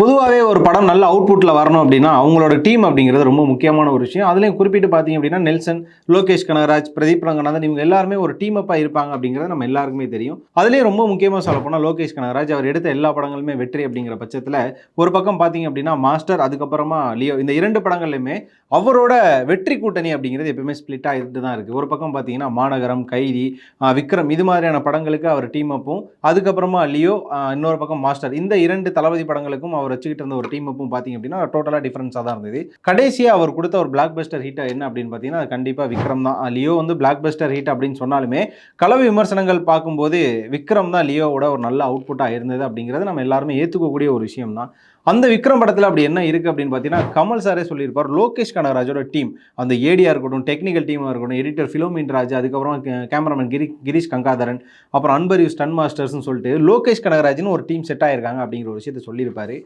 பொதுவாகவே ஒரு படம் நல்ல அவுட்புட்டில் வரணும் அப்படின்னா அவங்களோட டீம் அப்படிங்கிறது ரொம்ப முக்கியமான ஒரு விஷயம். அதுலேயும் குறிப்பிட்டு பார்த்தீங்க அப்படின்னா நெல்சன், லோகேஷ் கனகராஜ், பிரதீப் ரங்கநாதன் இவங்க எல்லாருமே ஒரு டீம் அப்பாக இருப்பாங்க அப்படிங்கிறது நம்ம எல்லாருக்குமே தெரியும். அதுலேயும் ரொம்ப முக்கியமாக சொல்லப்போனால் லோகேஷ் கனகராஜ் அவர் எடுத்த எல்லா படங்களுமே வெற்றி அப்படிங்கிற பட்சத்தில் ஒரு பக்கம் பார்த்தீங்க அப்படின்னா மாஸ்டர், அதுக்கப்புறமா லியோ, இந்த 2 படங்கள்லையுமே அவரோட வெற்றி கூட்டணி அப்படிங்கிறது எப்பவுமே ஸ்பிளிட் ஆகிட்டு தான் இருக்குது. ஒரு பக்கம் பார்த்தீங்கன்னா மாநகரம், கைதி, விக்ரம் இது மாதிரியான படங்களுக்கு அவர் டீம் அப்பும், அதுக்கப்புறமா லியோ, இன்னொரு பக்கம் மாஸ்டர், இந்த 2 தளபதி படங்களுக்கும் அவர் வச்சுக்கிட்டு இருந்த ஒரு டீம் அப்பும் பார்த்தீங்க அப்படின்னா டோட்டலாக டிஃபரன்ஸாக தான் இருந்தது. கடைசியாக அவர் கொடுத்த ஒரு பிளாக் பஸ்டர் ஹிட் என்ன அப்படின்னு பார்த்தீங்கன்னா அது கண்டிப்பாக விக்ரம் தான். லியோ வந்து பிளாக் பஸ்டர் ஹிட் அப்படின்னு சொன்னாலுமே கலவை விமர்சனங்கள் பார்க்கும்போது விக்ரம் தான் லியோவோட ஒரு நல்ல அவுட்புட்டாக இருந்தது அப்படிங்கிறது நம்ம எல்லாருமே ஏற்றுக்கக்கூடிய ஒரு விஷயம் தான். அந்த விக்ரம் படத்தில் அப்படி என்ன இருக்குது அப்படின்னு பார்த்தீங்கன்னா கமல் சாரே சொல்லியிருப்பார், லோகேஷ் கனகராஜோட டீம், அந்த ஏடியாக இருக்கட்டும், டெக்னிக்கல் டீமாக இருக்கட்டும், எடிட்டர் ஃபிலோமின் ராஜ், அதுக்கப்புறம் கேமராமேன் கிரீஷ் கங்காதரன், அப்புறம் அன்பர் யூ ஸ்டன் மாஸ்டர்ஸ்னு சொல்லிட்டு லோகேஷ் கனகராஜ்னு ஒரு டீம் செட் ஆயிருக்காங்க அப்படிங்கிற ஒரு விஷயத்தை சொல்லியிருப்பாரு.